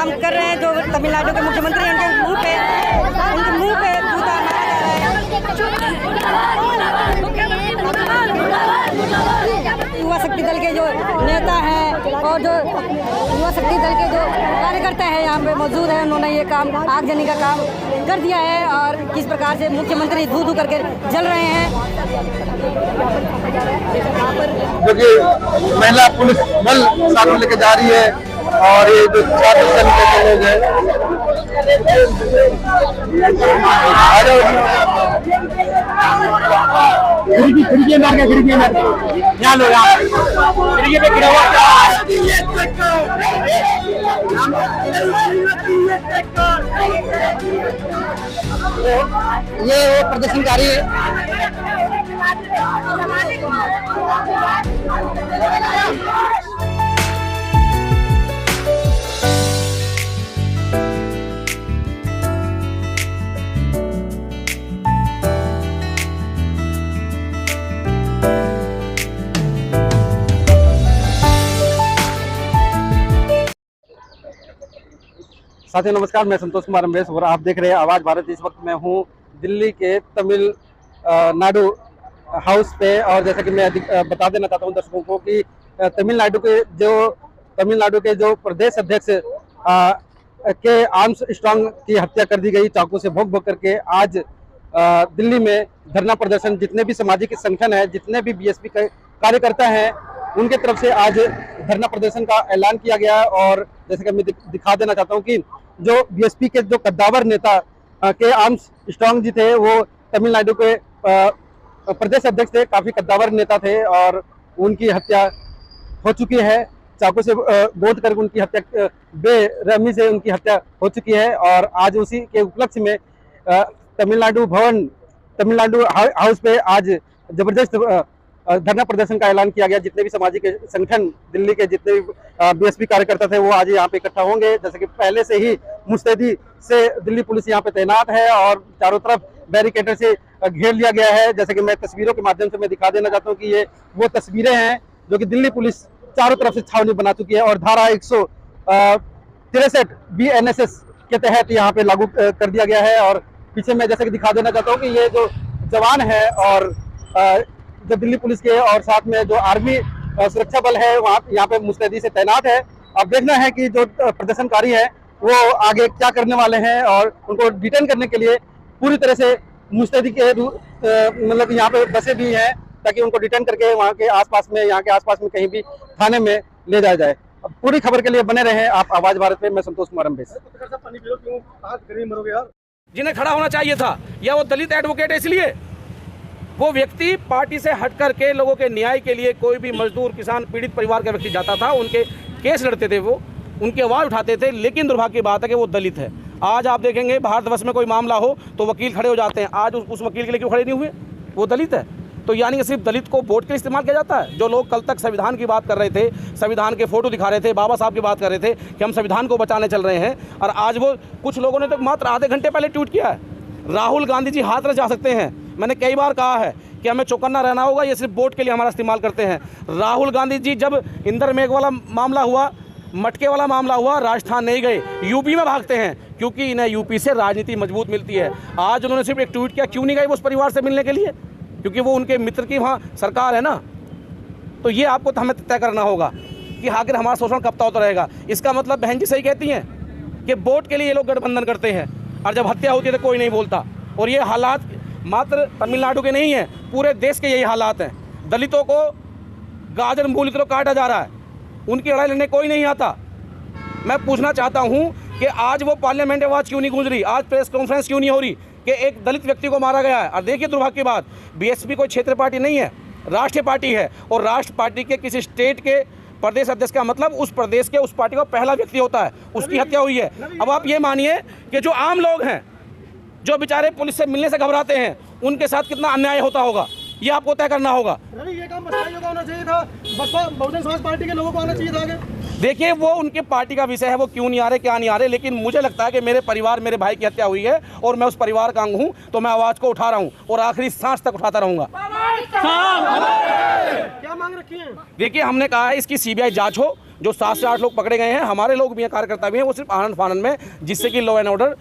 काम कर रहे हैं जो तमिलनाडु के मुख्यमंत्री हैं, उनके मुंह पे जूता मारा जा रहा है। युवा शक्ति दल के जो नेता हैं और जो युवा शक्ति दल के जो कार्यकर्ता हैं यहाँ पे मौजूद हैं, उन्होंने ये काम आगजनी का काम कर दिया है और किस प्रकार से मुख्यमंत्री धू करके जल रहे हैं। जो कि महिला पुलिस बल साथ में लेके जा रही है और ये जो छात्र संघ के लोग हैं खिड़की मार के यहाँ लोग खिड़की पे गिरा हुआ ये वो प्रदर्शनकारी है। साथियों नमस्कार, मैं संतोष कुमार अम्बेश और आप देख रहे हैं आवाज़ भारत। इस वक्त मैं हूं दिल्ली के तमिलनाडु हाउस पे और जैसा कि मैं बता देना चाहता हूं दर्शकों को कि तमिलनाडु के जो प्रदेश अध्यक्ष के आर्म्स स्ट्रांग की हत्या कर दी गई चाकू से भोंक करके। आज दिल्ली में धरना प्रदर्शन, जितने भी सामाजिक संगठन है, जितने भी बीएसपी के कार्यकर्ता हैं, उनके तरफ से आज धरना प्रदर्शन का ऐलान किया गया। और जैसे कि मैं दिखा देना चाहता हूं कि जो बीएसपी के जो कद्दावर नेता के आर्म्स स्ट्रांग जी थे, वो तमिलनाडु के प्रदेश अध्यक्ष थे, काफी कद्दावर नेता थे और उनकी हत्या हो चुकी है। चाकू से गोद कर उनकी हत्या, बेरहमी से उनकी हत्या हो चुकी है। और आज उसी के उपलक्ष्य में तमिलनाडु हाउस पे आज जबरदस्त धरना प्रदर्शन का ऐलान किया गया। जितने भी सामाजिक संगठन, दिल्ली के जितने भी बीएसपी कार्यकर्ता थे, वो आज यहाँ पे इकट्ठा होंगे। जैसे कि पहले से ही मुस्तैदी से दिल्ली पुलिस यहाँ पे तैनात है और चारों तरफ बैरिकेडर से घेर लिया गया है। जैसे कि मैं तस्वीरों के माध्यम से मैं दिखा देना चाहता हूँ कि ये वो तस्वीरें हैं जो कि दिल्ली पुलिस चारों तरफ से छावनी बना चुकी है और धारा 163 BNSS के तहत यहाँ पे लागू कर दिया गया है। और पीछे मैं जैसे कि दिखा देना चाहता हूँ कि ये जो जवान है और जो दिल्ली पुलिस के और साथ में जो आर्मी सुरक्षा बल है, वहाँ यहाँ पे मुस्तैदी से तैनात है। अब देखना है कि जो प्रदर्शनकारी है वो आगे क्या करने वाले हैं और उनको डिटेन करने के लिए पूरी तरह से मुस्तैदी के मतलब यहाँ पे बसे भी हैं ताकि उनको डिटेन करके वहाँ के आसपास में, यहाँ के आसपास में कहीं भी थाने में ले जाया जाए। अब पूरी खबर के लिए बने रहे आप आवाज भारत पे। मैं संतोष कुमार अम्बेश। जिन्हें खड़ा होना चाहिए था, या वो दलित एडवोकेट है, इसलिए वो व्यक्ति पार्टी से हट करके लोगों के न्याय के लिए, कोई भी मजदूर, किसान, पीड़ित परिवार का व्यक्ति जाता था, उनके केस लड़ते थे, वो उनकी आवाज़ उठाते थे। लेकिन दुर्भाग्य की बात है कि वो दलित है। आज आप देखेंगे भारतवर्ष में कोई मामला हो तो वकील खड़े हो जाते हैं, आज उस वकील के लिए क्यों खड़े नहीं हुए? वो दलित है। तो यानी कि सिर्फ दलित को वोट के लिए इस्तेमाल किया जाता है। जो लोग कल तक संविधान की बात कर रहे थे, संविधान के फोटो दिखा रहे थे, बाबा साहब की बात कर रहे थे कि हम संविधान को बचाने चल रहे हैं, और आज वो कुछ लोगों ने तो मात्र आधे घंटे पहले ट्वीट किया है, राहुल गांधी जी हाथ रच जा सकते हैं। मैंने कई बार कहा है कि हमें चौकन्ना रहना होगा, ये सिर्फ वोट के लिए हमारा इस्तेमाल करते हैं। राहुल गांधी जी जब इंदर मेघ वाला मामला हुआ, मटके वाला मामला हुआ, राजस्थान नहीं गए, यूपी में भागते हैं, क्योंकि इन्हें यूपी से राजनीति मजबूत मिलती है। आज उन्होंने सिर्फ एक ट्वीट किया, क्यों नहीं गए उस परिवार से मिलने के लिए? क्योंकि वो उनके मित्र की वहाँ सरकार है ना। तो ये आपको तो हमें तय करना होगा कि आखिर हमारा शोषण कब तक रहेगा। इसका मतलब बहन जी सही कहती हैं कि वोट के लिए ये लोग गठबंधन करते हैं और जब हत्या होती है तो कोई नहीं बोलता। और ये हालात मात्र तमिलनाडु के नहीं हैं, पूरे देश के यही हालात हैं। दलितों को गाजर मूली तरह काटा जा रहा है, उनकी लड़ाई लड़ने कोई नहीं आता। मैं पूछना चाहता हूं कि आज वो पार्लियामेंट में आवाज़ क्यों नहीं गूंज रही, आज प्रेस कॉन्फ्रेंस क्यों नहीं हो रही कि एक दलित व्यक्ति को मारा गया है। और देखिए दुर्भाग्य की बात, बीएसपी कोई क्षेत्र पार्टी नहीं है, राष्ट्रीय पार्टी है, और राष्ट्र पार्टी के किसी स्टेट के प्रदेश अध्यक्ष का मतलब उस प्रदेश के, उस पार्टी का पहला व्यक्ति होता है, उसकी हत्या हुई है। अब आप ये मानिए कि जो आम लोग हैं, जो बेचारे पुलिस से मिलने से घबराते हैं, उनके साथ कितना अन्याय होता होगा, ये आपको तय करना होगा। ये काम बसपाइयों का होना चाहिए था, बसपा बहुजन समाज पार्टी के लोगों को आना चाहिए था आगे। देखिए वो उनके पार्टी का विषय है, वो क्यों नहीं आ रहे, क्या नहीं आ रहे, लेकिन मुझे लगता है कि मेरे परिवार, मेरे भाई की हत्या हुई है और मैं उस परिवार का अंग हूँ, तो मैं आवाज़ को उठा रहा हूँ और आखिरी सांस तक उठाता रहूँगा। क्या मांग रखी है? देखिए हमने कहा है इसकी सीबीआई जांच हो, जो 7 से 8 लोग पकड़े गए हैं, हमारे लोग भी हैं, कार्यकर्ता भी हैं, वो सिर्फ आनंद फानंद में, जिससे कि लॉ एंड ऑर्डर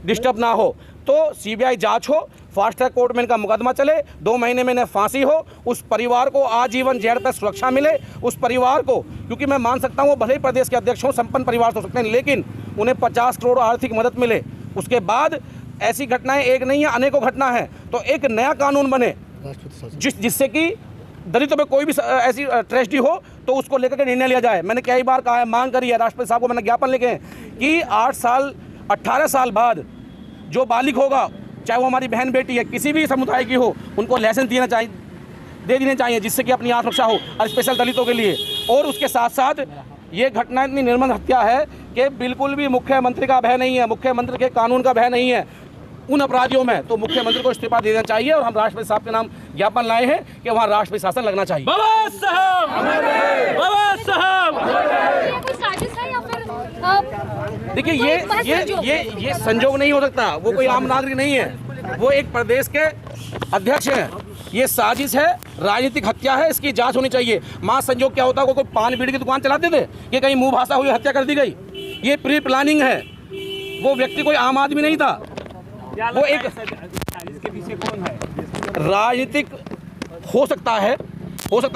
डिस्टर्ब ना हो। तो सीबीआई जांच हो, फास्ट ट्रैक कोर्ट में इनका मुकदमा चले, 2 महीने में इन्हें फांसी हो, उस परिवार को आजीवन जेल पर सुरक्षा मिले, उस परिवार को, क्योंकि मैं मान सकता हूँ वो भले ही प्रदेश के अध्यक्ष हों, संपन्न परिवार हो सकते हैं, लेकिन उन्हें 50 करोड़ आर्थिक मदद मिले। उसके बाद ऐसी घटनाएं एक नहीं है, अनेकों घटना है, तो एक नया कानून बने जिससे कि दलितों में कोई भी ऐसी ट्रेजेडी हो तो उसको लेकर के निर्णय लिया जाए। मैंने कई बार कहा है, मांग करी है, राष्ट्रपति साहब को मैंने ज्ञापन लिखे हैं कि 18 साल बाद जो बालिग होगा, चाहे वो हमारी बहन बेटी है, किसी भी समुदाय की हो, उनको लाइसेंस दे देने चाहिए, जिससे कि अपनी आत्मरक्षा हो, और स्पेशल दलितों के लिए। और उसके साथ साथ ये घटना इतनी निर्मम हत्या है कि बिल्कुल भी मुख्यमंत्री का भय नहीं है, मुख्यमंत्री के कानून का भय नहीं है उन अपराधियों में। तो मुख्यमंत्री को इस्तीफा दे देना चाहिए, और हम राष्ट्रपति साहब के नाम ज्ञापन लाए हैं कि वहाँ राष्ट्रपति शासन लगना चाहिए। बाबा साहब, बाबा साहब, कोई साजिश है या फिर देखिए, ये संजोग नहीं हो सकता। वो कोई आम नागरिक नहीं है, वो एक प्रदेश के अध्यक्ष हैं। ये साजिश है, राजनीतिक हत्या है, इसकी जांच होनी चाहिए। मां संजोग क्या होता है, कोई पान बीड़ी की दुकान चलाते थे, ये कहीं मुंह भाषा हुई हत्या कर दी गई। ये प्री प्लानिंग है। वो व्यक्ति कोई आम आदमी नहीं था, वो एक इसके पीछे कौन है? राजनीतिक हो सकता है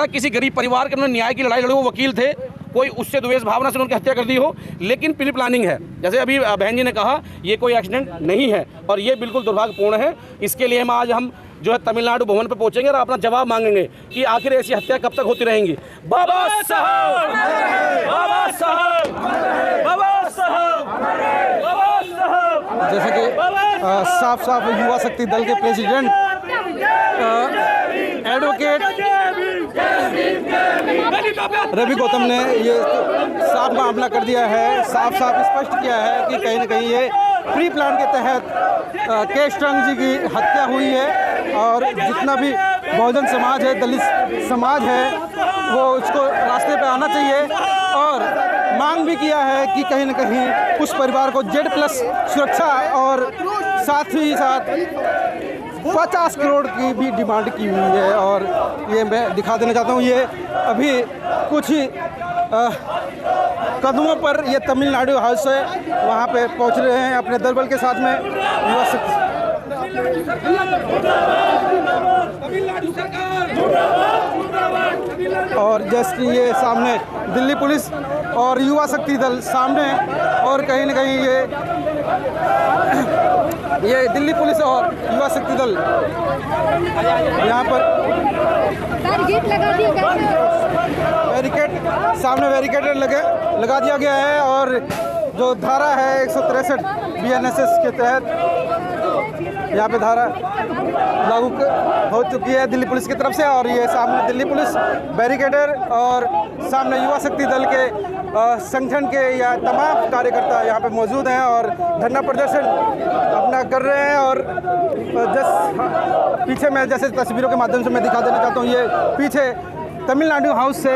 किसी गरीब परिवार के उन्होंने न्याय की लड़ाई लड़ी, वो वकील थे, कोई उससे द्वेष भावना से उनकी हत्या कर दी हो, लेकिन प्री प्लानिंग है। जैसे अभी बहन जी ने कहा, ये कोई एक्सीडेंट नहीं है और ये बिल्कुल दुर्भाग्यपूर्ण है। इसके लिए हम जो है तमिलनाडु भवन पर पहुंचेंगे और अपना जवाब मांगेंगे कि आखिर ऐसी हत्या कब तक होती रहेंगी। बाबा साहब, बाबा साहब, बाबा साहब, बाबा साहब। जैसे कि साफ साफ युवा शक्ति दल के प्रेसिडेंट एडवोकेट रवि गौतम ने ये साफ मामला कर दिया है, साफ स्पष्ट किया है कि कहीं ना कहीं ये प्री प्लान के तहत के स्ट्रंग जी की हत्या हुई है, और जितना भी बहुजन समाज है, दलित समाज है, वो उसको रास्ते पे आना चाहिए। और मांग भी किया है कि कहीं ना कहीं उस परिवार को Z+ सुरक्षा और साथ ही साथ 50 करोड़ की भी डिमांड की हुई है। और ये मैं दिखा देना चाहता हूँ, ये अभी कुछ ही कदमों पर ये तमिलनाडु हाउस है, वहाँ पे पहुँच रहे हैं अपने दलबल के साथ में युवा शक्ति। और जैसे कि ये सामने दिल्ली पुलिस और युवा शक्ति दल सामने, और कहीं ना कहीं ये दिल्ली पुलिस और युवा शक्ति दल यहाँ पर बैरिकेड लगा दिया गया है। बैरिकेड सामने बैरिकेड लगा दिया गया है। और जो धारा है 163 BNSS के तहत यहाँ पे धारा लागू हो चुकी है दिल्ली पुलिस की तरफ से। और ये सामने दिल्ली पुलिस बैरिकेडर और सामने युवा शक्ति दल के संगठन के या तमाम कार्यकर्ता यहाँ पे मौजूद हैं और धरना प्रदर्शन अपना कर रहे हैं। और पीछे मैं जैसे तस्वीरों के माध्यम से मैं दिखा देना चाहता हूँ, ये पीछे तमिलनाडु हाउस से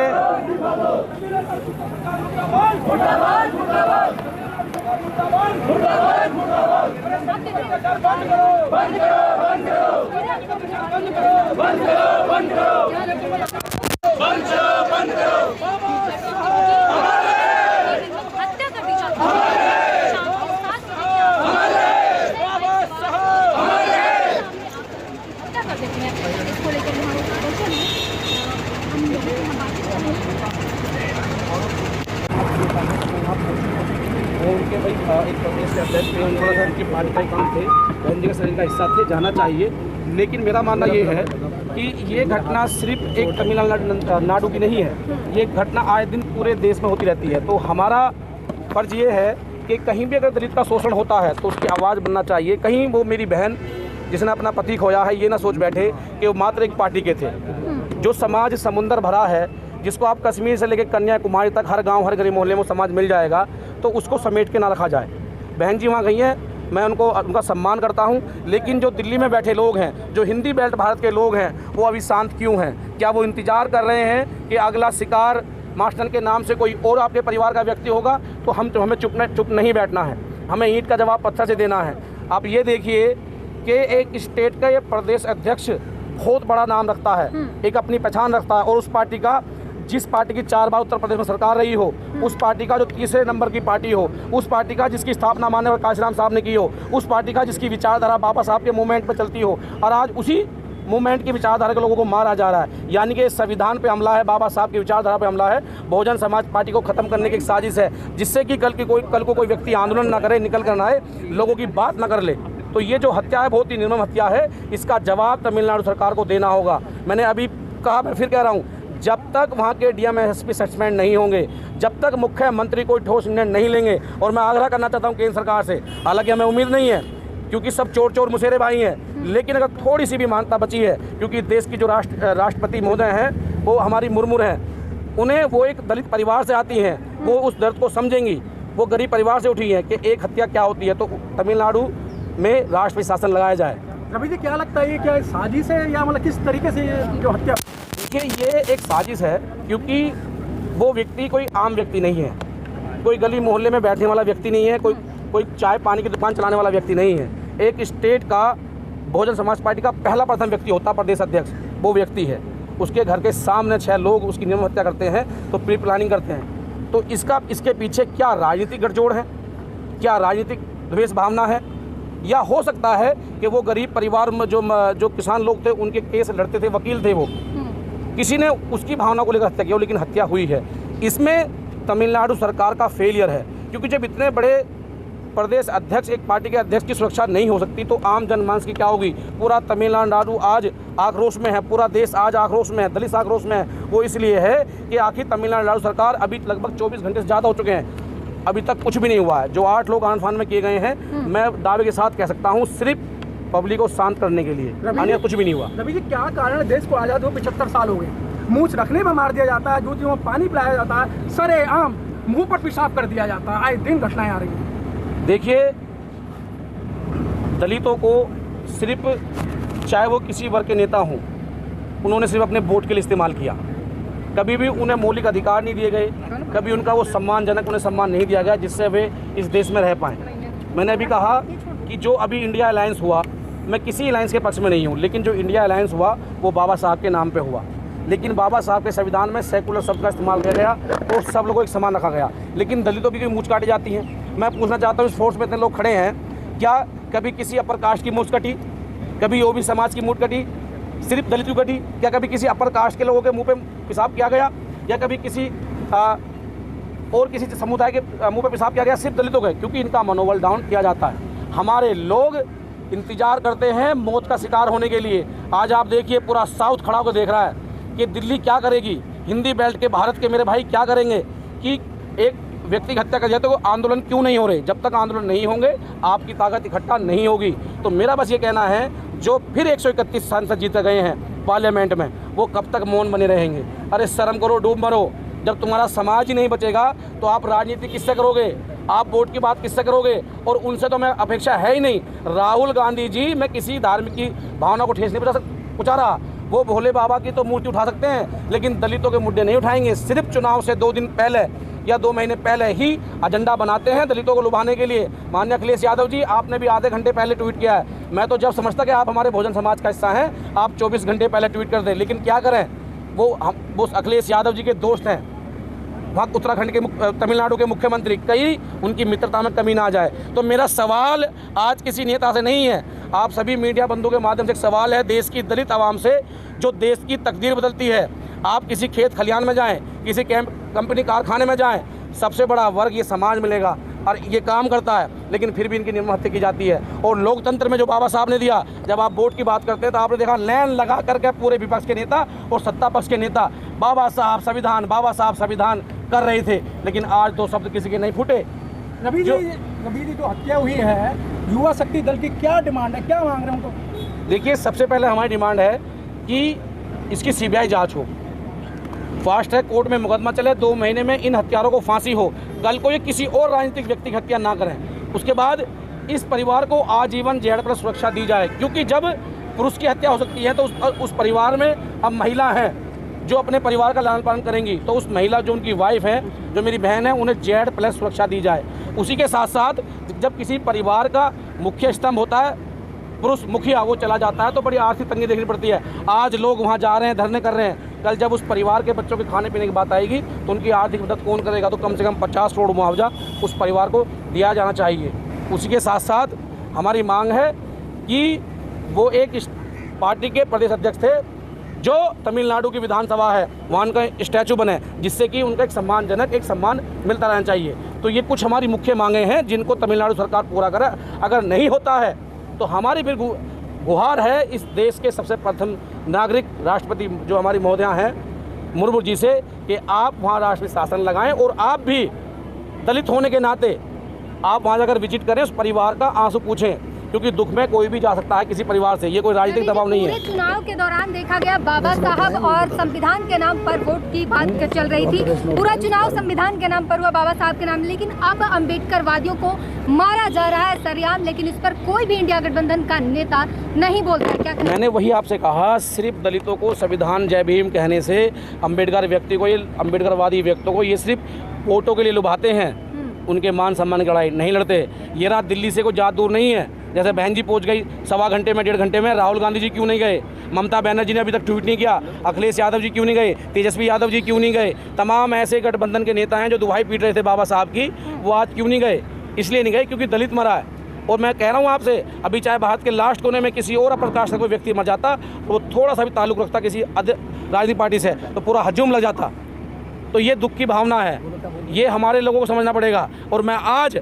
हत्या कर दी जाती है। हत्या कर देते हैं। इसको लेकर उनके भाई एक प्रदेश के अध्यक्ष थे, उन थोड़ा सा उनकी पार्टी का काम थे, बहन जी के शरीर का हिस्सा थे, जाना चाहिए। लेकिन मेरा मानना ये है कि ये घटना सिर्फ एक तमिलनाडु की नहीं है, ये घटना आए दिन पूरे देश में होती रहती है। तो हमारा फर्ज ये है कि कहीं भी अगर दलित का शोषण होता है तो उसकी आवाज़ बनना चाहिए। कहीं वो मेरी बहन जिसने अपना पति खोया है, ये ना सोच बैठे कि वो मात्र एक पार्टी के थे। जो समाज समुंदर भरा है, जिसको आप कश्मीर से लेकर कन्याकुमारी तक हर गांव हर गरीब मोहल्ले में समाज मिल जाएगा, तो उसको समेट के ना रखा जाए। बहन जी वहाँ गई हैं, मैं उनका सम्मान करता हूँ, लेकिन जो दिल्ली में बैठे लोग हैं, जो हिंदी बेल्ट भारत के लोग हैं, वो अभी शांत क्यों हैं? क्या वो इंतज़ार कर रहे हैं कि अगला शिकार मास्टर के नाम से कोई और आपके परिवार का व्यक्ति होगा? तो हमें चुप नहीं बैठना है, हमें ईंट का जवाब पत्थर से देना है। आप ये देखिए कि एक स्टेट का ये प्रदेश अध्यक्ष बहुत बड़ा नाम रखता है, एक अपनी पहचान रखता है, और उस पार्टी का जिस पार्टी की 4 बार उत्तर प्रदेश में सरकार रही हो, उस पार्टी का जो तीसरे नंबर की पार्टी हो, उस पार्टी का जिसकी स्थापना माननीय काशीराम साहब ने की हो, उस पार्टी का जिसकी विचारधारा बाबा साहब के मूवमेंट पर चलती हो, और आज उसी मूवमेंट की विचारधारा के लोगों को मारा जा रहा है। यानी कि संविधान पे हमला है, बाबा साहब की विचारधारा पे हमला है, बहुजन समाज पार्टी को ख़त्म करने की एक साजिश है, जिससे कि कल को कोई व्यक्ति आंदोलन ना करे, निकल कर ना आए, लोगों की बात ना कर ले। तो ये जो हत्या है बहुत ही निर्मम हत्या है, इसका जवाब तमिलनाडु सरकार को देना होगा। मैंने अभी कहा, मैं फिर कह रहा हूँ, जब तक वहाँ के डीएम एसपी सस्पेंड नहीं होंगे, जब तक मुख्यमंत्री कोई ठोस निर्णय नहीं लेंगे, और मैं आग्रह करना चाहता हूँ केंद्र सरकार से, हालांकि हमें उम्मीद नहीं है क्योंकि सब चोर मुसेरे भाई हैं, लेकिन अगर थोड़ी सी भी मानता बची है, क्योंकि देश की जो राष्ट्रपति महोदय हैं वो हमारी मुर्मू हैं, उन्हें वो एक दलित परिवार से आती हैं, वो उस दर्द को समझेंगी, वो गरीब परिवार से उठी हैं कि एक हत्या क्या होती है। तो तमिलनाडु में राष्ट्रपति शासन लगाया जाए। रवि जी, क्या लगता है ये क्या साजिश है या मतलब किस तरीके से ये जो हत्या? देखिए, ये एक साजिश है, क्योंकि वो व्यक्ति कोई आम व्यक्ति नहीं है, कोई गली मोहल्ले में बैठने वाला व्यक्ति नहीं है, कोई चाय पानी की दुकान चलाने वाला व्यक्ति नहीं है। एक स्टेट का बहुजन समाज पार्टी का पहला प्रथम व्यक्ति होता प्रदेश अध्यक्ष, वो व्यक्ति है। उसके घर के सामने 6 लोग उसकी निर्मम हत्या करते हैं, तो प्री प्लानिंग करते हैं। तो इसके पीछे क्या राजनीतिक गठजोड़ है, क्या राजनीतिक द्वेष भावना है, या हो सकता है कि वो गरीब परिवार में जो किसान लोग थे, उनके केस लड़ते थे, वकील थे, वो किसी ने उसकी भावना को लेकर हत्या की, लेकिन हत्या हुई है। इसमें तमिलनाडु सरकार का फेलियर है, क्योंकि जब इतने बड़े प्रदेश अध्यक्ष, एक पार्टी के अध्यक्ष की सुरक्षा नहीं हो सकती, तो आम जनमानस की क्या होगी। पूरा तमिलनाडु आज आक्रोश में है, पूरा देश आज आक्रोश में है, दलित आक्रोश में है। वो इसलिए है कि आखिर तमिलनाडु सरकार अभी लगभग 24 घंटे से ज़्यादा हो चुके हैं, अभी तक कुछ भी नहीं हुआ है। जो 8 लोग आन फान में किए गए हैं, मैं दावे के साथ कह सकता हूँ सिर्फ पब्लिक को शांत करने के लिए, अन्य कुछ भी नहीं हुआ। रवि जी, क्या कारण है देश को आज़ाद हो 75 साल हो गए, मूछ रखने में मार दिया जाता है, जूतियों में पानी पिलाया जाता है, सरेआम मुंह पर पेशाब कर दिया जाता है, आए दिन घटनाएं आ रही हैं। देखिए, दलितों को सिर्फ, चाहे वो किसी वर्ग के नेता हों, उन्होंने सिर्फ अपने वोट के लिए इस्तेमाल किया, कभी भी उन्हें मौलिक अधिकार नहीं दिए गए, कभी उनका वो सम्मानजनक उन्हें सम्मान नहीं दिया गया जिससे वे इस देश में रह पाएँ। मैंने अभी कहा कि जो अभी इंडिया अलायंस हुआ, मैं किसी अलायंस के पक्ष में नहीं हूँ, लेकिन जो इंडिया अलायंस हुआ वो बाबा साहब के नाम पे हुआ, लेकिन बाबा साहब के संविधान में सेकुलर शब्द का इस्तेमाल किया गया और सब लोगों को एक समान रखा गया, लेकिन दलितों की मूंछ काटी जाती हैं। मैं पूछना चाहता हूँ, इस फोर्स में इतने लोग खड़े हैं, क्या कभी किसी अपर कास्ट की मूंछ कटी, कभी ओबीसी समाज की मूंछ कटी, सिर्फ दलित की कटी? क्या कभी किसी अपर कास्ट के लोगों के मुंह पे पेशाब किया गया, या कभी किसी और किसी समुदाय के मुंह पे पेशाब किया गया? सिर्फ दलितों के, क्योंकि इनका मनोबल डाउन किया जाता है। हमारे लोग इंतजार करते हैं मौत का शिकार होने के लिए। आज आप देखिए, पूरा साउथ खड़ा होकर देख रहा है कि दिल्ली क्या करेगी, हिंदी बेल्ट के भारत के मेरे भाई क्या करेंगे, कि एक व्यक्ति की हत्या कर जाते, तो आंदोलन क्यों नहीं हो रहे? जब तक आंदोलन नहीं होंगे, आपकी ताकत इकट्ठा नहीं होगी। तो मेरा बस ये कहना है, जो फिर 131 सांसद जीते गए हैं पार्लियामेंट में, वो कब तक मौन बने रहेंगे? अरे शर्म करो, डूब मरो। जब तुम्हारा समाज ही नहीं बचेगा तो आप राजनीति किससे करोगे? आप वोट की बात किससे करोगे? और उनसे तो मैं अपेक्षा है ही नहीं। राहुल गांधी जी, मैं किसी धार्मिक की भावना को ठेस नहीं पहुँचा रहा, वो भोले बाबा की तो मूर्ति उठा सकते हैं, लेकिन दलितों के मुद्दे नहीं उठाएंगे। सिर्फ चुनाव से 2 दिन पहले या 2 महीने पहले ही एजेंडा बनाते हैं दलितों को लुभाने के लिए। माननीय अखिलेश यादव जी, आपने भी आधे घंटे पहले ट्वीट किया है। मैं तो जब समझता कि आप हमारे बहुजन समाज का हिस्सा हैं, आप 24 घंटे पहले ट्वीट कर दें, लेकिन क्या करें, वो अखिलेश यादव जी के दोस्त हैं, वहाँ उत्तराखंड के तमिलनाडु के मुख्यमंत्री, कहीं उनकी मित्रता में कमी ना आ जाए। तो मेरा सवाल आज किसी नेता से नहीं है, आप सभी मीडिया बंधुओं के माध्यम से एक सवाल है देश की दलित आवाम से, जो देश की तकदीर बदलती है। आप किसी खेत खलियान में जाएं, किसी कंपनी कारखाने में जाएं, सबसे बड़ा वर्ग ये समाज मिलेगा और ये काम करता है, लेकिन फिर भी इनकी निर्मम हत्या की जाती है। और लोकतंत्र में जो बाबा साहब ने दिया, जब आप वोट की बात करते हैं तो आपने देखा लाइन लगा करके पूरे विपक्ष के नेता और सत्ता पक्ष के नेता बाबा साहब संविधान कर रहे थे, लेकिन आज 2 शब्द किसी के नहीं फूटे। रवि जी, जो हत्या हुई है, युवा शक्ति दल की क्या डिमांड है, क्या मांग रहे हैं उनको? देखिए, सबसे पहले हमारी डिमांड है कि इसकी सीबीआई जांच हो, फास्ट ट्रैक कोर्ट में मुकदमा चले, 2 महीने में इन हत्यारों को फांसी हो, कल को ये किसी और राजनीतिक व्यक्ति की हत्या ना करें। उसके बाद इस परिवार को आजीवन जेल पर सुरक्षा दी जाए, क्योंकि जब पुरुष की हत्या हो सकती है तो उस परिवार में अब महिला हैं जो अपने परिवार का लालन पालन करेंगी, तो उस महिला जो उनकी वाइफ है, जो मेरी बहन है, उन्हें Z+ सुरक्षा दी जाए। उसी के साथ साथ जब किसी परिवार का मुख्य स्तंभ होता है, पुरुष मुखिया, वो चला जाता है तो बड़ी आर्थिक तंगी देखनी पड़ती है। आज लोग वहाँ जा रहे हैं, धरने कर रहे हैं, कल जब उस परिवार के बच्चों के खाने पीने की बात आएगी तो उनकी आर्थिक मदद कौन करेगा? तो कम से कम 50 करोड़ मुआवजा उस परिवार को दिया जाना चाहिए। उसी के साथ साथ हमारी मांग है कि वो एक पार्टी के प्रदेश अध्यक्ष थे जो तमिलनाडु की विधानसभा है वहाँ उनका स्टैचू बने, जिससे कि उनका एक सम्मानजनक एक सम्मान मिलता रहना चाहिए। तो ये कुछ हमारी मुख्य मांगें हैं जिनको तमिलनाडु सरकार पूरा करे। अगर नहीं होता है तो हमारी फिर गुहार है इस देश के सबसे प्रथम नागरिक राष्ट्रपति जो हमारी महोदया हैं मुर्मू जी से कि आप वहाँ राष्ट्रीय शासन लगाएं और आप भी दलित होने के नाते आप वहाँ जाकर विजिट करें, उस परिवार का आंसू पूछें, क्योंकि दुख में कोई भी जा सकता है किसी परिवार से। ये कोई राजनीतिक दबाव नहीं है। चुनाव के दौरान देखा गया बाबा साहब और संविधान के नाम पर वोट की बात चल रही थी। पूरा चुनाव संविधान के नाम पर हुआ, बाबा साहब के नाम, लेकिन अब अम्बेडकरवादियों को मारा जा रहा है सरेआम, लेकिन इस पर कोई भी इंडिया गठबंधन का नेता नहीं बोलता है। क्या मैंने वही आपसे कहा, सिर्फ दलितों को संविधान जय भीम कहने से अम्बेडकर व्यक्ति को, ये अम्बेडकरवादी व्यक्तियों को ये सिर्फ वोटों के लिए लुभाते हैं, उनके मान सम्मान की लड़ाई नहीं लड़ते। ये रात दिल्ली से कोई ज़्यादा दूर नहीं है। जैसे बहन जी पहुंच गई 1.25 घंटे में 1.5 घंटे में, राहुल गांधी जी क्यों नहीं गए? ममता बनर्जी ने अभी तक ट्वीट नहीं किया। अखिलेश यादव जी क्यों नहीं गए? तेजस्वी यादव जी क्यों नहीं गए? तमाम ऐसे गठबंधन के नेता हैं जो दुहाई पीट रहे थे बाबा साहब की, वो आज क्यों नहीं गए? इसलिए नहीं गए क्योंकि दलित मरा है। और मैं कह रहा हूँ आपसे, अभी चाहे भारत के लास्ट कोने में किसी और प्रकार से कोई व्यक्ति मर जाता तो वो थोड़ा सा भी ताल्लुक़ रखता किसी राजनीतिक पार्टी से तो पूरा हजूम लग जाता। तो ये दुख की भावना है, ये हमारे लोगों को समझना पड़ेगा। और मैं आज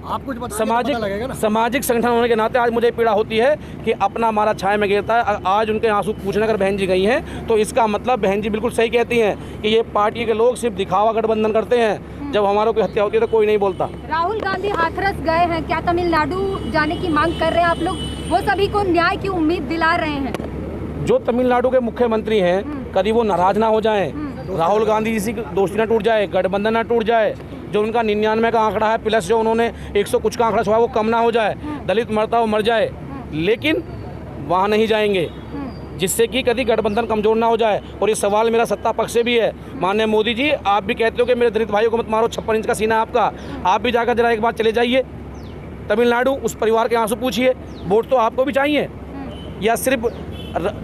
सामाजिक संगठन होने के नाते आज मुझे पीड़ा होती है कि अपना मारा छाया में गिरता है। आज उनके आंसू पूछने अगर बहन जी गई हैं तो इसका मतलब बहन जी बिल्कुल सही कहती हैं कि ये पार्टी के लोग सिर्फ दिखावा गठबंधन करते हैं। जब हमारों की हत्या होती है तो कोई नहीं बोलता। राहुल गांधी हाथरस गए हैं, क्या तमिलनाडु जाने की मांग कर रहे हैं आप लोग? वो सभी को न्याय की उम्मीद दिला रहे हैं। जो तमिलनाडु के मुख्यमंत्री हैं कभी वो नाराज ना हो जाएं, राहुल गांधी जी की दोस्ती ना टूट जाए, गठबंधन ना टूट जाए, जो उनका 99 का आंकड़ा है प्लस जो उन्होंने 100 कुछ का आंकड़ा छुआ वो कम ना हो जाए, दलित मरता हो मर जाए, लेकिन वहाँ नहीं जाएंगे जिससे कि कभी गठबंधन कमज़ोर ना हो जाए। और ये सवाल मेरा सत्ता पक्ष से भी है। माननीय मोदी जी, आप भी कहते हो कि मेरे दलित भाइयों को मत मारो, 56 इंच का सीना है आपका, आप भी जाकर जरा एक बार चले जाइए तमिलनाडु, उस परिवार के आंसू पूछिए। वोट तो आपको भी चाहिए, या सिर्फ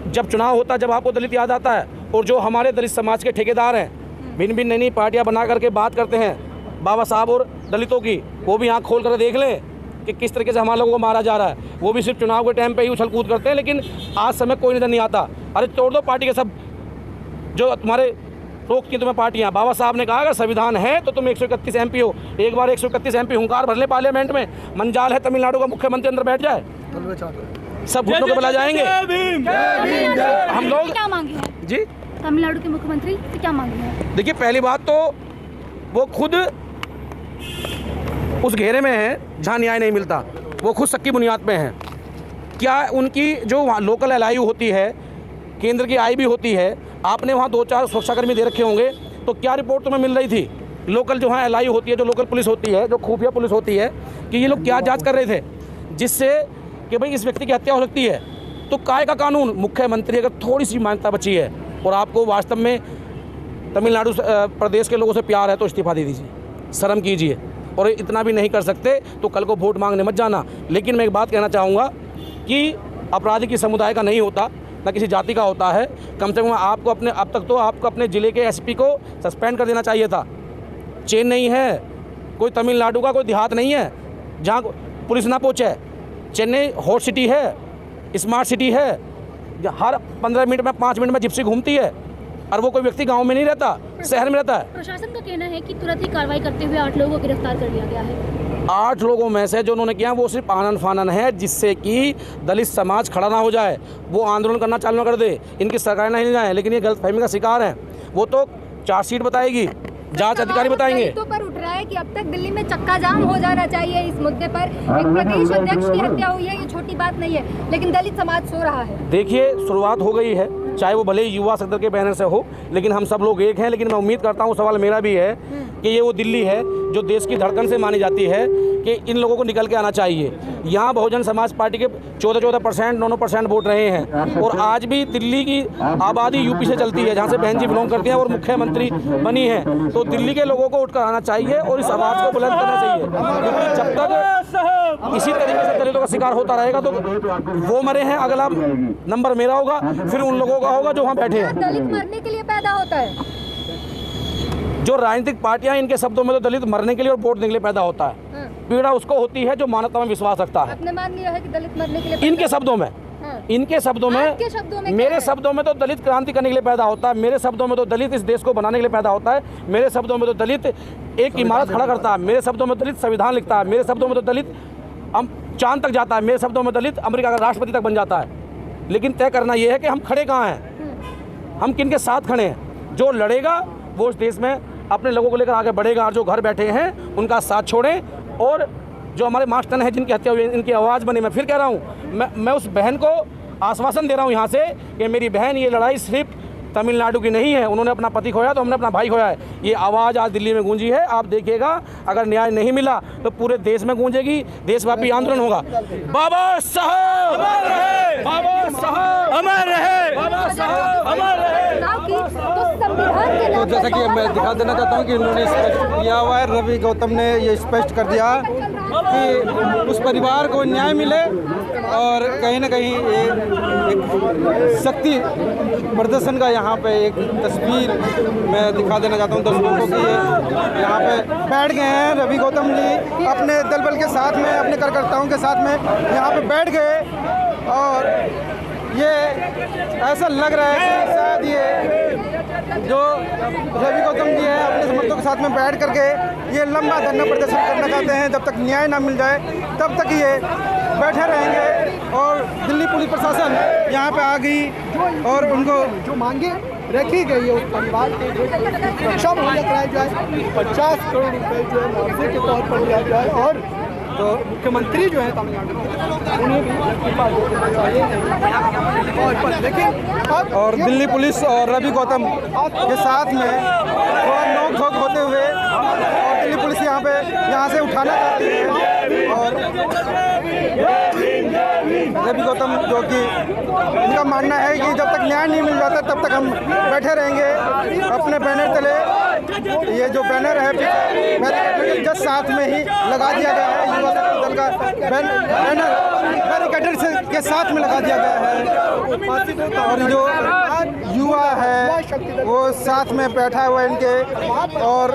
जब चुनाव होता जब आपको दलित याद आता है? और जो हमारे दलित समाज के ठेकेदार हैं भिन्न भिन्न नई पार्टियां बना करके बात करते हैं बाबा साहब और दलितों की, वो भी आँख खोल कर देख लें कि किस तरीके से हमारे लोगों को मारा जा रहा है। वो भी सिर्फ चुनाव के टाइम पे ही उछल कूद करते हैं, लेकिन आज समय कोई नजर नहीं आता। अरे तोड़ दो पार्टी के सब जो तुम्हारे रोकती तुम्हें पार्टियाँ। बाबा साहब ने कहा अगर संविधान है तो तुम 131 MP हो। एक बार 131 MP हुंकार भर ले पार्लियामेंट में, मंजाल है तमिलनाडु का मुख्यमंत्री अंदर बैठ जाए, सब घुटनों के बला जाएंगे। हम लोग क्या मांगे हैं जी तमिलनाडु के मुख्यमंत्री से, क्या मांगे हैं? देखिए, पहली बात तो वो खुद उस घेरे में है जहाँ न्याय नहीं मिलता, वो खुद शक की बुनियाद पे हैं। क्या उनकी जो वहाँ लोकल LIU होती है, केंद्र की IB होती है, आपने वहाँ 2-4 सुरक्षाकर्मी दे रखे होंगे, तो क्या रिपोर्ट तुम्हें मिल रही थी? लोकल जो है LIU होती है, जो लोकल पुलिस होती है, जो खुफिया पुलिस होती है, कि ये लोग क्या जांच कर रहे थे जिससे कि भाई इस व्यक्ति की हत्या हो सकती है? तो काय का कानून? मुख्यमंत्री अगर थोड़ी सी मान्यता बची है और आपको वास्तव में तमिलनाडु प्रदेश के लोगों से प्यार है तो इस्तीफा दे दीजिए, शर्म कीजिए। और इतना भी नहीं कर सकते तो कल को वोट मांगने मत जाना। लेकिन मैं एक बात कहना चाहूँगा कि अपराधी किसी समुदाय का नहीं होता, न किसी जाति का होता है। कम से कम आपको अपने, अब तक तो आपको अपने ज़िले के SP को सस्पेंड कर देना चाहिए था। चेन नहीं है, कोई तमिलनाडु का कोई देहात नहीं है जहाँ पुलिस ना पहुँचे। चेन्नई हॉट सिटी है, स्मार्ट सिटी है, हर 15 मिनट में 5 मिनट में जिप्सी घूमती है, और वो कोई व्यक्ति गांव में नहीं रहता, शहर में रहता है। प्रशासन का कहना है कि तुरंत ही कार्रवाई करते हुए 8 लोगों को गिरफ्तार कर लिया गया है। 8 लोगों में से जो उन्होंने किया वो सिर्फ आनन फानन है, जिससे कि दलित समाज खड़ा ना हो जाए, वो आंदोलन करना चालू कर दे, इनकी सरकार नहीं जाए। लेकिन ये गलतफहमी का शिकार है। वो तो चार्जशीट बताएगी, जांच अधिकारी बताएंगे। तो पर उठ रहा है कि अब तक दिल्ली में चक्का जाम हो जाना चाहिए इस मुद्दे पर। एक प्रदेश अध्यक्ष की हत्या हुई है, ये छोटी बात नहीं है, लेकिन दलित समाज सो रहा है। देखिए, शुरुआत हो गई है, चाहे वो भले युवा सदर के बैनर से हो, लेकिन हम सब लोग एक हैं। लेकिन मैं उम्मीद करता हूँ, सवाल मेरा भी है कि ये वो दिल्ली है जो देश की धड़कन से मानी जाती है, कि इन लोगों को निकल के आना चाहिए। यहाँ बहुजन समाज पार्टी के 14% 9% वोट रहे हैं और आज भी दिल्ली की आबादी यूपी से चलती है, जहाँ से बहन जी बिलोंग करती हैं और मुख्यमंत्री बनी है। तो दिल्ली के लोगों को उठकर आना चाहिए और इस आवाज़ को बुलंद करना चाहिए, क्योंकि जब तक इसी तरीके से दलितों का शिकार होता रहेगा तो वो मरे हैं, अगला नंबर मेरा होगा, फिर उन लोगों का होगा जो वहाँ बैठे हैं। दलित मरने के लिए पैदा होता है। जो राजनीतिक पार्टियां, इनके शब्दों में तो दलित मरने के लिए और वोट देने के लिए पैदा होता है। पीड़ा उसको होती है जो मानवता में विश्वास रखता है। आपने मान लिया है कि दलित मरने के लिए इनके शब्दों में, इनके शब्दों में, आपके शब्दों में, मेरे शब्दों में तो दलित क्रांति करने के लिए पैदा होता है। मेरे शब्दों में तो दलित इस देश को बनाने के लिए पैदा होता है। मेरे शब्दों में तो दलित एक इमारत खड़ा करता है। मेरे शब्दों में दलित संविधान लिखता है। मेरे शब्दों में तो दलित चांद तक जाता है। मेरे शब्दों में दलित अमेरिका का राष्ट्रपति तक बन जाता है। लेकिन तय करना यह है कि हम खड़े कहाँ हैं, हम किन के साथ खड़े हैं। जो लड़ेगा वो इस देश में अपने लोगों को लेकर आगे बढ़ेगा, और जो घर बैठे हैं उनका साथ छोड़ें। और जो हमारे मास्टर हैं जिनकी हत्या हुई, इनकी आवाज़ बने। मैं फिर कह रहा हूँ, मैं उस बहन को आश्वासन दे रहा हूँ यहाँ से कि मेरी बहन, ये लड़ाई सिर्फ तमिलनाडु की नहीं है। उन्होंने अपना पति खोया तो हमने अपना भाई खोया है। ये आवाज़ आज दिल्ली में गूंजी है। आप देखिएगा, अगर न्याय नहीं मिला तो पूरे देश में गूंजेगी, देशव्यापी आंदोलन होगा। बाबा साहब अमर रहे, बाबा साहब अमर रहे, बाबा साहब अमर रहे। तो जैसा कि मैं दिखा देना चाहता हूँ कि उन्होंने स्पष्ट किया हुआ है, रवि गौतम ने ये स्पष्ट कर दिया कि उस परिवार को न्याय मिले, और कहीं ना कहीं एक शक्ति प्रदर्शन का यहाँ पे एक तस्वीर मैं दिखा देना चाहता हूँ दर्शकों को कि ये यहाँ पे बैठ गए हैं रवि गौतम जी अपने दल बल के साथ में, अपने कार्यकर्ताओं के साथ में यहाँ पे बैठ गए। और ये ऐसा लग रहा है कि शायद ये जो रवि गौतम जी हैं अपने समर्थकों के साथ में बैठ करके ये लंबा धरना प्रदर्शन करना चाहते हैं। जब तक न्याय ना मिल जाए तब तक ये बैठे रहेंगे। और दिल्ली पुलिस प्रशासन यहाँ पे आ गई और उनको जो मांगे रखी गई है उस परिवार के सुरक्षा मुहैया कराया जाए, 50 करोड़ रुपए जो है मुआवजे के तौर पर दिया जाए, और तो मुख्यमंत्री जो है तमिलनाडु उन्हें भी और दिल्ली पुलिस और रवि गौतम के साथ में थोड़ा नोक झोंक होते हुए, और दिल्ली पुलिस यहाँ से उठाना चाहती है। और रवि गौतम जो कि इनका मानना है कि जब तक न्याय नहीं मिल जाता तब तक हम बैठे रहेंगे अपने बैनर तले। ये जो बैनर है जस्ट साथ में ही लगा दिया गया है, युवा शक्ति दल का बैनर बैरिकेडर के साथ में लगा दिया गया है। और जो युवा है वो साथ में बैठा हुआ है इनके, और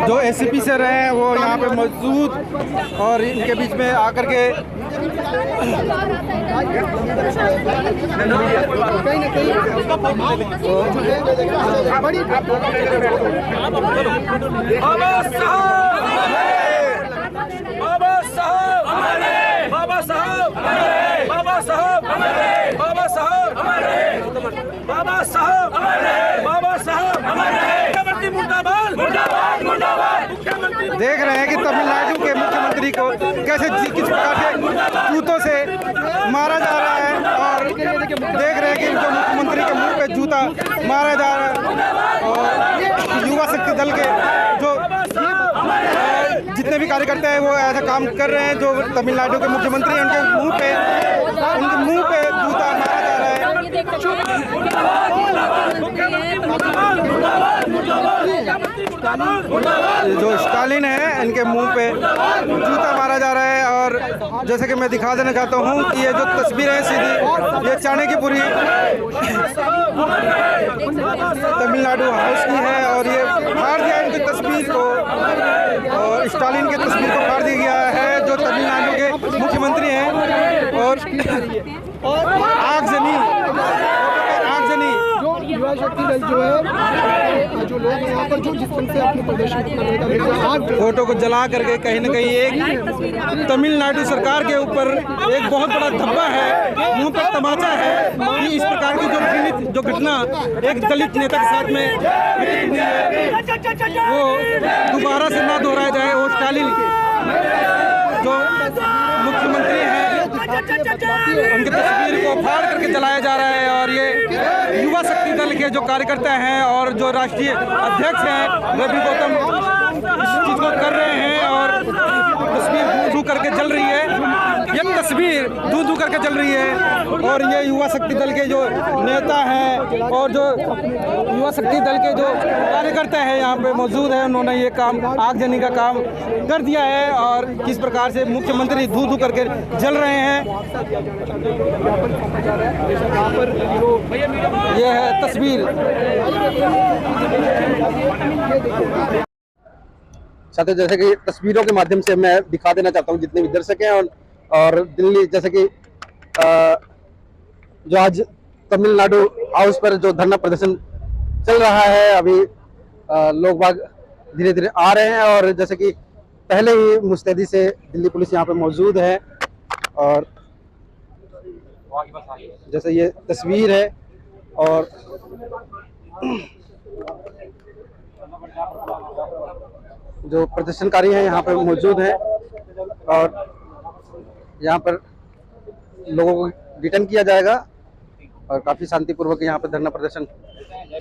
जो एसीपी से रहे हैं वो यहाँ पे मौजूद और इनके बीच में आकर के देख रहे हैं कि तमिलनाडु के मुख्यमंत्री को कैसे किस प्रकार के जूतों से मारा जा रहा है, और देख रहे हैं कि जो मुख्यमंत्री के मुंह पे जूता मारा जा रहा है। और युवा शक्ति दल के जो जितने भी कार्यकर्ता हैं वो ऐसा काम कर रहे हैं। जो तमिलनाडु के मुख्यमंत्री हैं उनके मुंह पे जूता मारा जा रहा है। जो स्टालिन है इनके मुंह पे जूता मारा जा रहा है। और जैसे कि मैं दिखा देना चाहता हूँ कि ये जो तस्वीर है सीधी ये चाणक्यपुरी तमिलनाडु हाउस की है, और ये फाड़ दिया इनकी तस्वीर को, और स्टालिन की तस्वीर को फाड़ दिया गया है जो तमिलनाडु के मुख्यमंत्री हैं। और आगजनी युवा शक्ति दल जो है, जो लोग यहाँ पर जो जिस ढंग से अपने प्रदर्शन कर रहे हैं, फोटो को जला करके कहीं ना कहीं एक तमिलनाडु सरकार के ऊपर एक बहुत बड़ा धब्बा है, मुंह पर तमाचा है कि इस प्रकार की जो घटना एक दलित नेता के साथ में हुई है वो दोबारा से ना दोहराया जाए। वो स्टालिन जो मुख्यमंत्री हैं उनकी तस्वीर को फाड़ करके जलाया जा रहा है। और ये युवा शक्ति दल के जो कार्यकर्ता हैं और जो राष्ट्रीय अध्यक्ष हैं रवि गौतम इस चीज को कर रहे हैं और तस्वीर धू करके जल रही है। ये तस्वीर धू करके जल रही है। और ये युवा शक्ति दल के जो नेता हैं और जो युवा शक्ति दल के जो कार्यकर्ता हैं यहाँ पे मौजूद हैं, उन्होंने ये काम आगजनी का काम कर दिया है। और किस प्रकार से मुख्यमंत्री धू करके जल रहे हैं, ये है तस्वीर। साथ ही जैसे कि तस्वीरों के माध्यम से मैं दिखा देना चाहता हूँ जितने भी दर्शक हैं और दिल्ली जैसे कि जो आज तमिलनाडु हाउस पर जो धरना प्रदर्शन चल रहा है, अभी लोग बाग धीरे धीरे आ रहे हैं। और जैसे कि पहले ही मुस्तैदी से दिल्ली पुलिस यहाँ पे मौजूद है। और जैसे ये तस्वीर है और जो प्रदर्शनकारी हैं यहाँ पर मौजूद हैं और यहाँ पर लोगों को डिटेन किया जाएगा। और काफ़ी शांतिपूर्वक यहाँ पर धरना प्रदर्शन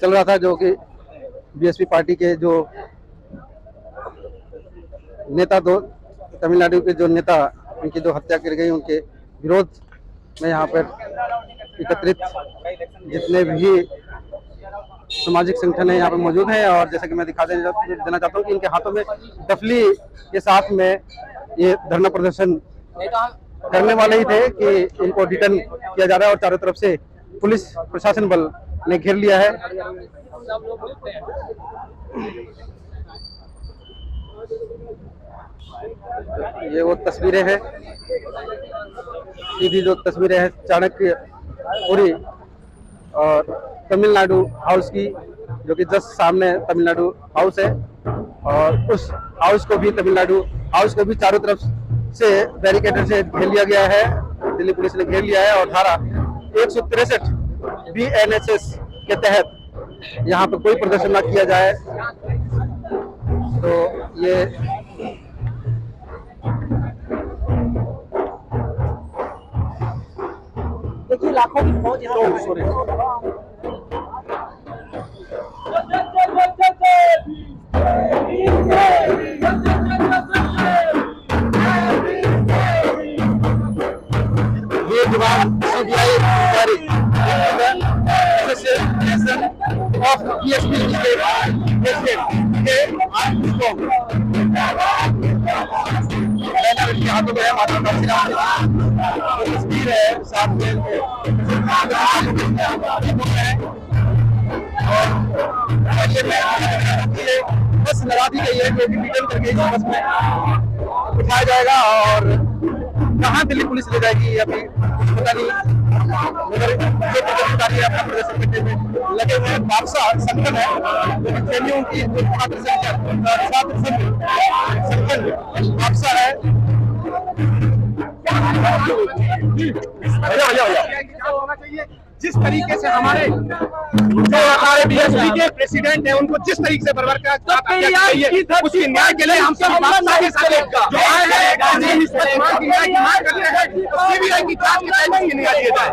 चल रहा था, जो कि बीएसपी पार्टी के जो नेता, दो तमिलनाडु के जो नेता, उनकी जो हत्या की गई, उनके विरोध में यहाँ पर एकत्रित जितने भी सामाजिक संगठन है यहाँ पर मौजूद हैं। और जैसा कि मैं दिखा देना चाहता हूँ कि इनके हाथों में डफली के साथ में ये धरना प्रदर्शन करने वाले ही थे कि इनको डिटेन किया जा रहा है। और चारों तरफ से पुलिस प्रशासन बल ने घेर लिया है। ये वो तस्वीरें हैं, सीधी जो तस्वीरें हैं चाणक्यपुरी और तमिलनाडु हाउस की, जो कि जस्ट सामने तमिलनाडु हाउस है। और उस हाउस को भी, तमिलनाडु हाउस को भी चारों तरफ से बैरिकेड से घेर लिया गया है, दिल्ली पुलिस ने घेर लिया है। और धारा 163 BNSS के तहत यहाँ पर कोई प्रदर्शन ना किया जाए। तो ये देखिए लाखों की फौज यहाँ ये जवान CBI ऑफ BSP के हाथों में है माता तस्वीर है, साथ में बस लगा दी गई है, जो कि डिटेन करके इस बस में उठाया जाएगा। और कहाँ दिल्ली पुलिस ले जाएगी अभी पता नहीं, मगर जो प्रदर्शनकारी अपना प्रदर्शन करने में लगे हुए हैं। बाक्सा संगठन है जो कि प्रेमियों की छात्र संगठन बाक्सा है। जिस तरीके से हमारे बीएसपी के प्रेसिडेंट हैं, उनको जिस तरीके से उसकी न्याय के लिए हम सब न्याय की जांच के तहत उसकी न्याय दिया जाए।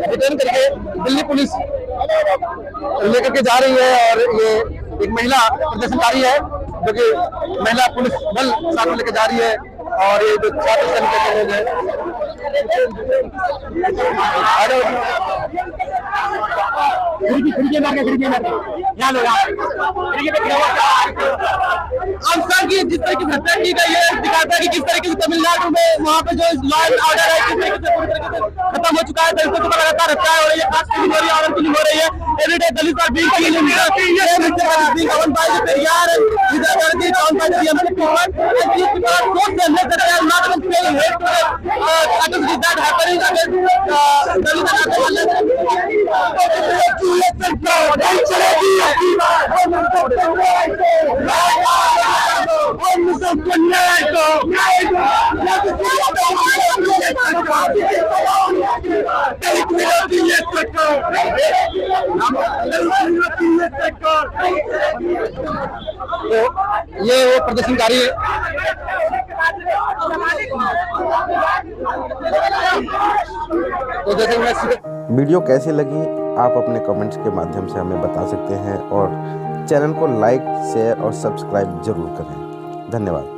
रिटर्न करके दिल्ली पुलिस लेकर के जा रही है। और ये एक महिला प्रदर्शनकारी है जो कि महिला पुलिस बल साथ में लेकर जा रही है। और ये जो छात्र संघ के लोग हैं, की जिस तरीके से हत्या की गई है, दिखाता है कि किस तरीके से तमिलनाडु में वहाँ पे जो लॉ एंड ऑर्डर है किस तरीके से पूरी तरीके से खत्म हो चुका है। दलितों को लगातार हत्या हो रही है, कास्ट किलिंग हो रही है, औरत किलिंग हो रही है। Everyday Dalit are being killed in being owned by the Periyar and these are currently owned by the TMC people, and these people are so shameless that they are not even paying hate to the atrocities that happening against Dalit and तो ये वो प्रदर्शनकारी है। तो जैसे मैं video कैसी लगी आप अपने कमेंट्स के माध्यम से हमें बता सकते हैं और चैनल को लाइक, शेयर और सब्सक्राइब जरूर करें। धन्यवाद।